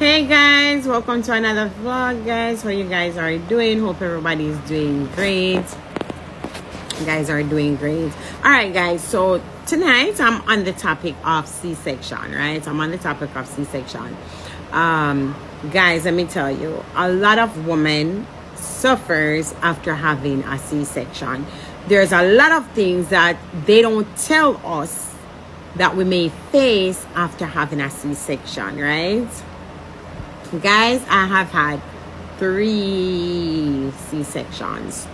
Hey guys, welcome to another vlog, guys. How you guys are doing? Hope everybody is doing great. You guys are doing great. All right, guys, so tonight I'm on the topic of C-section, right? I'm on the topic of C-section. Guys, let me tell you, a lot of women suffers after having a C-section. There's a lot of things that they don't tell us that we may face after having a C-section, right? Guys, I have had three C-sections.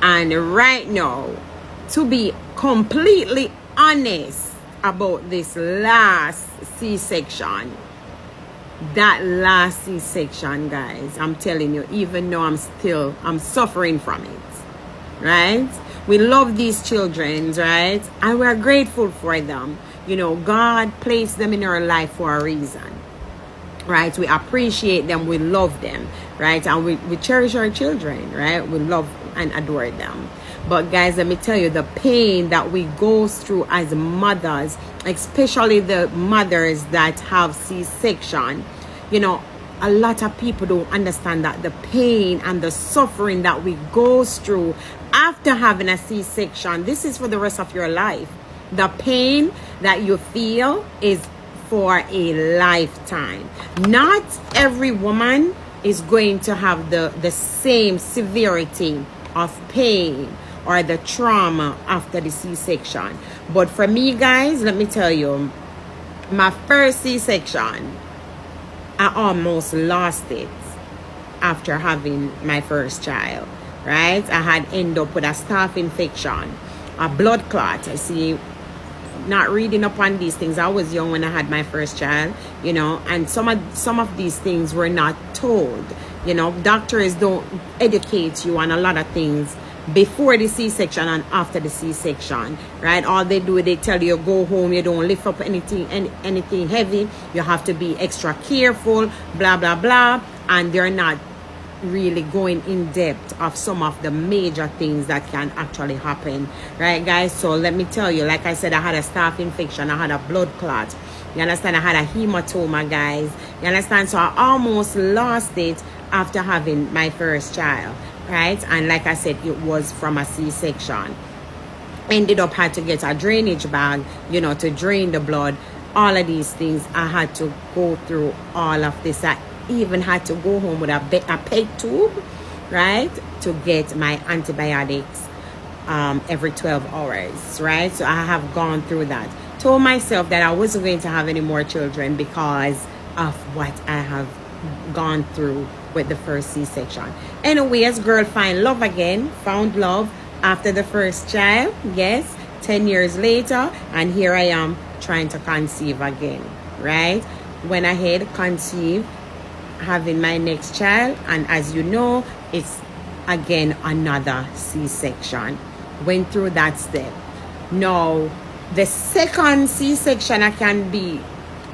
And right now, to be completely honest about this last C-section, that last C-section, guys, I'm telling you, even though I'm suffering from it, right? We love these children, right? And we're grateful for them. You know, God placed them in our life for a reason, right? We appreciate them, we love them, right? And we cherish our children, right? We love and adore them. But guys, let me tell you, the pain that we go through as mothers, especially the mothers that have C-section, you know, a lot of people don't understand that the pain and the suffering that we go through after having a C-section, this is for the rest of your life. The pain that you feel is for a lifetime. Not every woman is going to have the same severity of pain or the trauma after the C-section. But for me, guys, let me tell you, my first C-section, I almost lost it after having my first child, right? I had ended up with a staph infection, a blood clot. I see, not reading up on these things. I was young when I had my first child, you know, and some of these things were not told. You know, doctors don't educate you on a lot of things before the C-section and after the C-section, right? All they do, they tell you go home, you don't lift up anything heavy, you have to be extra careful, blah blah blah, and they're not really going in depth of some of the major things that can actually happen, right, guys? So let me tell you, like I said, I had a staph infection, I had a blood clot, you understand? I had a hematoma, guys, you understand? So I almost lost it after having my first child, right? And like I said, it was from a C-section. Ended up had to get a drainage bag, you know, to drain the blood. All of these things, I had to go through all of this. I even had to go home with a peg tube, right, to get my antibiotics every 12 hours, right? So I have gone through that. Told myself that I wasn't going to have any more children because of what I have gone through with the first C-section. Anyways, girl found love after the first child. Yes, 10 years later, and here I am trying to conceive again, right? Went ahead, conceived, having my next child, and as you know, it's again another C-section. Went through that step. Now the second C-section, I can be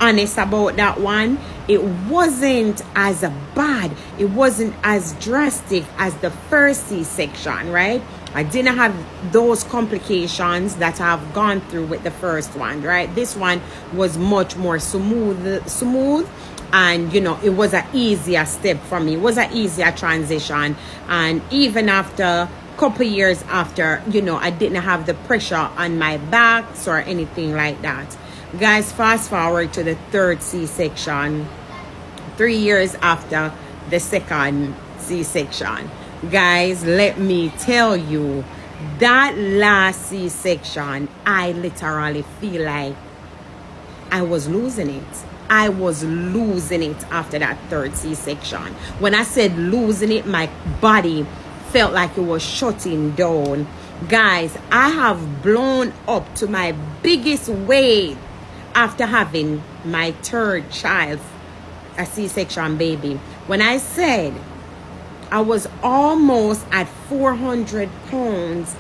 honest about that one, it wasn't as bad, it wasn't as drastic as the first C-section, right? I didn't have those complications that I've gone through with the first one, right? This one was much more smooth, and you know, it was an easier step for me. It was an easier transition, and even after a couple years after, you know, I didn't have the pressure on my backs or anything like that. Guys, fast forward to the third C-section, 3 years after the second C-section. Guys, let me tell you, that last C-section, I literally feel like I was losing it. I was losing it after that third C-section. When I said losing it, my body felt like it was shutting down. Guys, I have blown up to my biggest weight after having my third child, a C-section baby. When I said I was almost at 400 pounds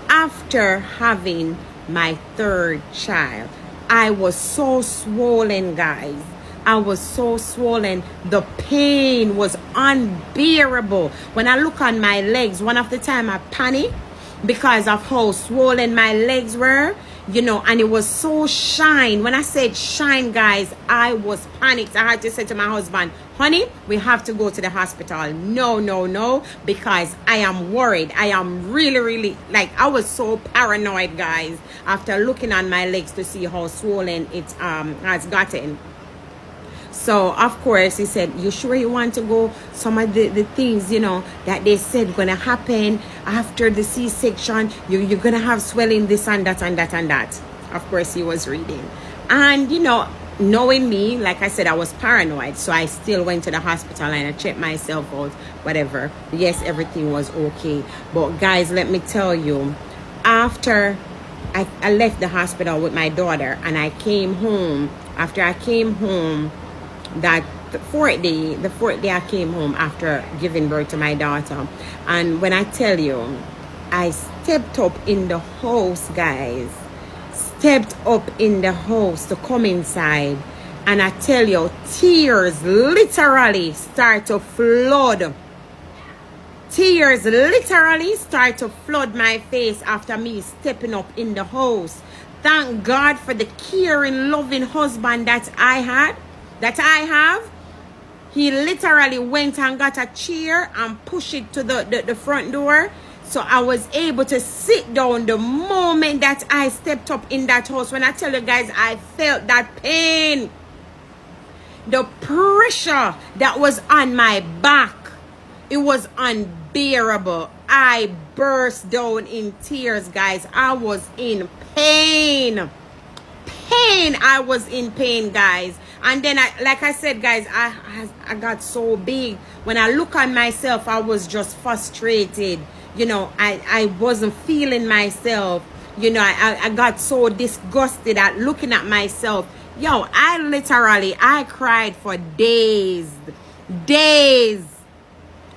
after having my third child, I was so swollen, guys. I was so swollen. The pain was unbearable. When I look on my legs, one of the time I panicked because of how swollen my legs were. you know, and it was so shine. When I said shine, guys, I was panicked. I had to say to my husband, honey, we have to go to the hospital. No, because I am worried. I am really, like, I was so paranoid, guys, after looking on my legs to see how swollen it has gotten. So, of course, he said, you sure you want to go? Some of the things, you know, that they said going to happen after the C-section, you're going to have swelling, this and that and that and that. Of course, he was reading. And, you know, knowing me, like I said, I was paranoid. So I still went to the hospital and I checked myself out, whatever. Yes, everything was okay. But, guys, let me tell you, after I left the hospital with my daughter and I came home, after I came home, that the fourth day I came home after giving birth to my daughter, and when I tell you, I stepped up in the house, guys, stepped up in the house to come inside, and I tell you, tears literally start to flood. Tears literally start to flood my face after me stepping up in the house. Thank God for the caring, loving husband that I have. He literally went and got a chair and pushed it to the front door. So I was able to sit down the moment that I stepped up in that house. When I tell you guys, I felt that pain. The pressure that was on my back, it was unbearable. I burst down in tears, guys. I was in pain. I was in pain, guys. And then, like I said, guys, I got so big. When I look at myself, I was just frustrated. You know, I wasn't feeling myself. You know, I got so disgusted at looking at myself. Yo, I cried for days.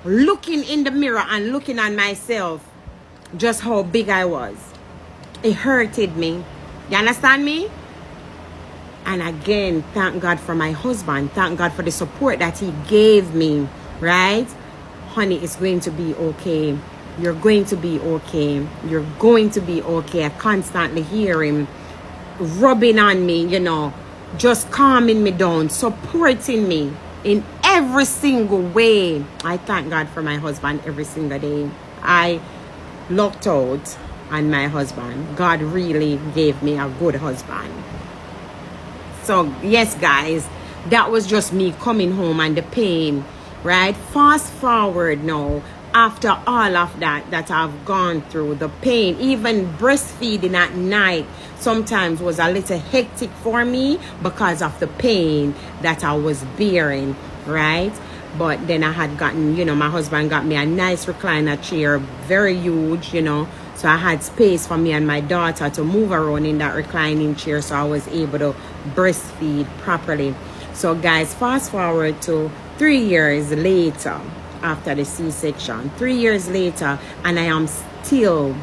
Looking in the mirror and looking at myself. Just how big I was. It hurted me. You understand me? And again, thank God for my husband. Thank God for the support that he gave me, right? Honey, it's going to be okay. You're going to be okay. You're going to be okay. I constantly hear him rubbing on me, you know, just calming me down, supporting me in every single way. I thank God for my husband every single day. I looked out on my husband. God really gave me a good husband. So, yes, guys, that was just me coming home and the pain, right? Fast forward now, after all of that I've gone through, the pain, even breastfeeding at night sometimes was a little hectic for me because of the pain that I was bearing, right? But then I had gotten, you know, my husband got me a nice recliner chair, very huge, you know. So I had space for me and my daughter to move around in that reclining chair, so I was able to breastfeed properly. So guys, fast forward to 3 years later after the C-section. 3 years later, and I am still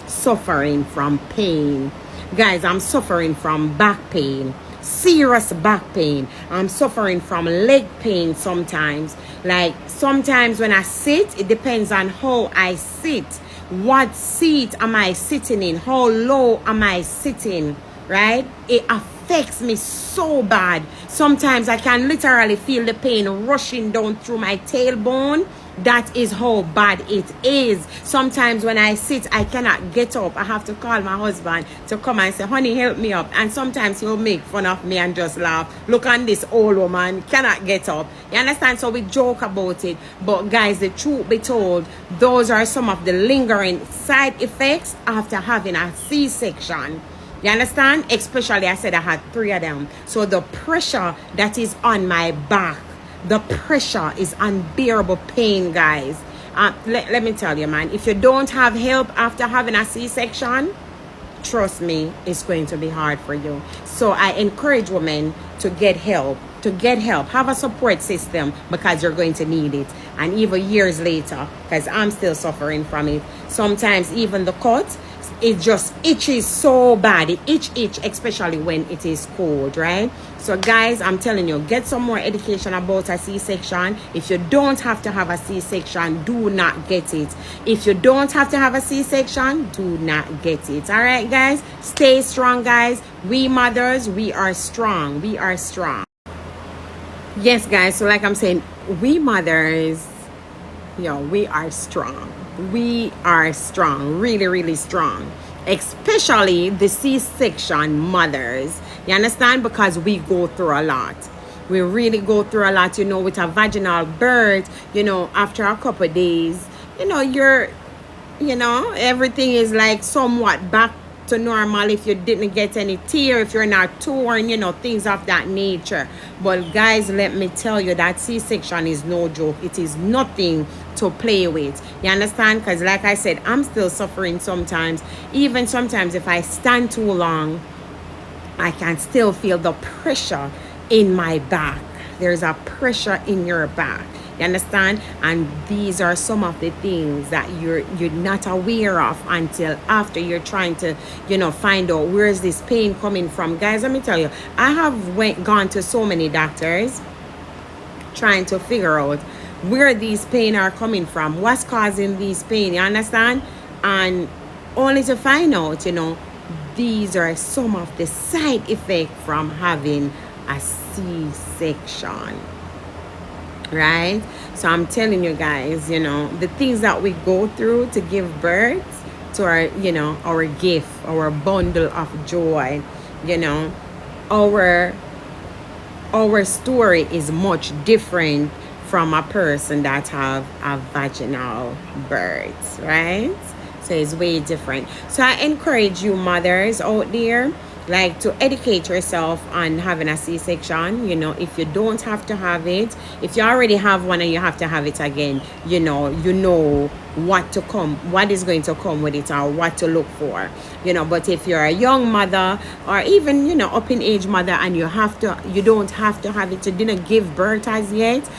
suffering from pain. Guys, I'm suffering from back pain. Serious back pain. I'm suffering from leg pain sometimes. Like sometimes when I sit, it depends on how I sit. What seat am I sitting in? How low am I sitting? Right? It affects me so bad. Sometimes I can literally feel the pain rushing down through my tailbone. That is how bad it is. Sometimes when I sit, I cannot get up. I have to call my husband to come and say, honey, help me up. And sometimes he'll make fun of me and just laugh. Look on this old woman, cannot get up. You understand? So we joke about it. But guys, the truth be told, those are some of the lingering side effects after having a C-section. You understand? Especially, I said I had 3 of them. So the pressure that is on my back, the pressure is unbearable pain, guys. Let me tell you, man, if you don't have help after having a C-section, trust me, it's going to be hard for you. So I encourage women to get help. Have a support system, because you're going to need it. And even years later, because I'm still suffering from it, sometimes even the cut it just itches so bad. It itch, especially when it is cold, right? So guys, I'm telling you, get some more education about a C-section. If you don't have to have a C-section, do not get it. If you don't have to have a C-section, do not get it. All right, guys, stay strong, guys. We mothers, we are strong. We are strong. Yes, guys, so like I'm saying, we mothers, we are strong. We are strong, really, really strong. Especially the C-section mothers. You understand? Because we go through a lot. We really go through a lot, with a vaginal birth, after a couple of days, everything is like somewhat back to normal if you didn't get any tear, if you're not torn, things of that nature. But guys, let me tell you that C-section is no joke. It is nothing to play with. You understand? Because like I said, I'm still suffering sometimes. Even sometimes if I stand too long, I can still feel the pressure in my back. There's a pressure in your back. You understand? And these are some of the things that you're not aware of until after you're trying to, find out where is this pain coming from. Guys, let me tell you, I have gone to so many doctors trying to figure out where these pain are coming from, what's causing these pain. You understand? And only to find out, these are some of the side effects from having a C-section. Right? So I'm telling you guys, the things that we go through to give birth to our, our gift, our bundle of joy, our story is much different from a person that have a vaginal birth, right? So it's way different. So I encourage you mothers out there, like, to educate yourself on having a C-section. If you don't have to have it, if you already have one and you have to have it again, you know what to come, what is going to come with it, or what to look for. But if you're a young mother, or even up in age mother, and you don't have to have it, you didn't give birth as yet,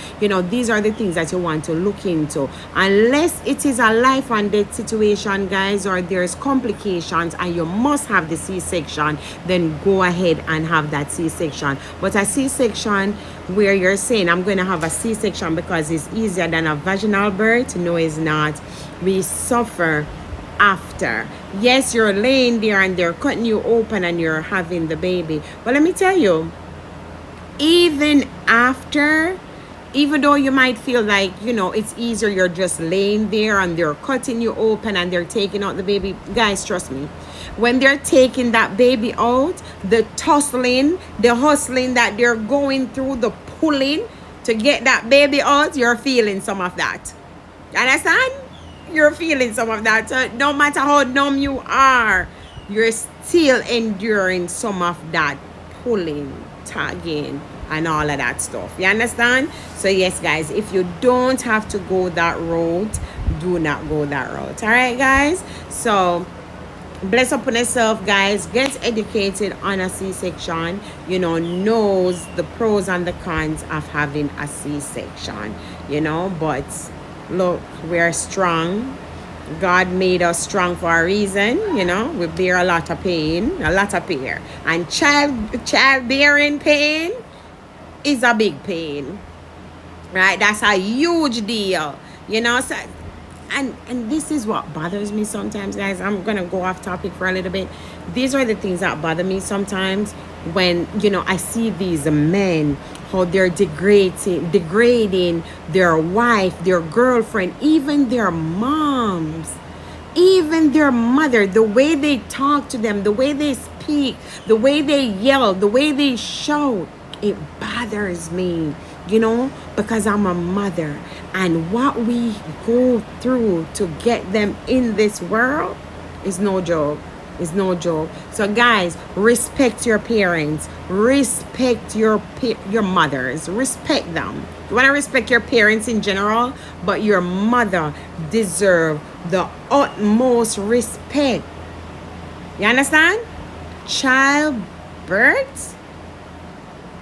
these are the things that you want to look into. Unless it is a life and death situation, guys, or there's complications and you must have the C-section, then go ahead and have that C-section. But a C-section where you're saying, I'm going to have a C-section because it's easier than a vaginal birth, no, it's not. We suffer after. Yes, you're laying there and they're cutting you open and you're having the baby. But let me tell you, even after, even though you might feel like, it's easier, you're just laying there and they're cutting you open and they're taking out the baby. Guys, trust me, when they're taking that baby out, the tussling, the hustling that they're going through, the pulling to get that baby out, you're feeling some of that. You understand? You're feeling some of that. So no matter how numb you are, you're still enduring some of that pulling, tugging, and all of that stuff. You understand? So yes, guys, if you don't have to go that route, do not go that route. All right, guys? So bless upon yourself, guys. Get educated on a C-section. Knows the pros and the cons of having a C-section. But look, we are strong. God made us strong for a reason. We bear a lot of pain, and childbearing pain is a big pain, right? That's a huge deal. So, and this is what bothers me sometimes, guys. I'm gonna go off topic for a little bit. These are the things that bother me sometimes when I see these men, how they're degrading their wife, their girlfriend, even their moms, even their mother, the way they talk to them, the way they speak, the way they yell, the way they shout. It bothers me, because I'm a mother, and what we go through to get them in this world is no joke. It's no joke. So guys, respect your parents, respect your mothers, respect them. You want to respect your parents in general, but your mother deserves the utmost respect. You understand? Childbirth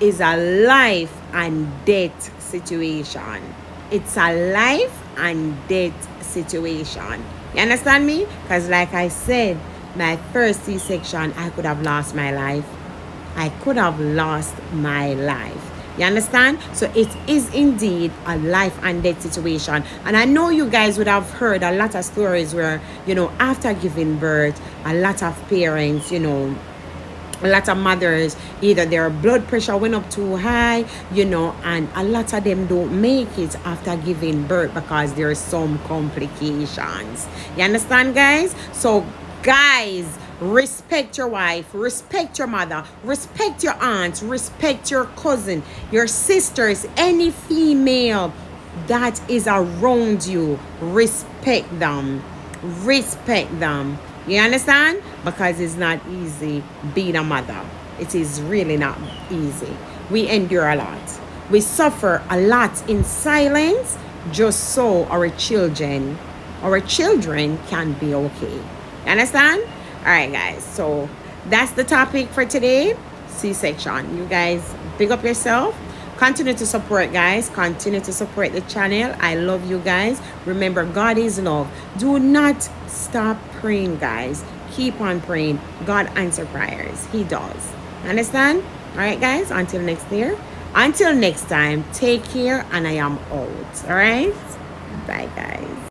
is a life and death situation. It's a life and death situation. You understand me? Because like I said, my first C-section, I could have lost my life. I could have lost my life. You understand? So it is indeed a life and death situation. And I know you guys would have heard a lot of stories where, after giving birth, a lot of parents, a lot of mothers, either their blood pressure went up too high, and a lot of them don't make it after giving birth because there's some complications. You understand, guys? So, guys, respect your wife, respect your mother, respect your aunts, respect your cousin, your sisters, any female that is around you. Respect them. Respect them. You understand? Because it's not easy being a mother. It is really not easy. We endure a lot. We suffer a lot in silence just so our children can be okay. You understand? All right, guys. So that's the topic for today. C-section. You guys big up yourself. Continue to support, guys. Continue to support the channel. I love you guys. Remember, God is love. Do not stop praying, guys. Keep on praying. God answers prayers. He does. Understand? All right, guys. Until next year. Until next time, take care, and I am out. All right? Bye, guys.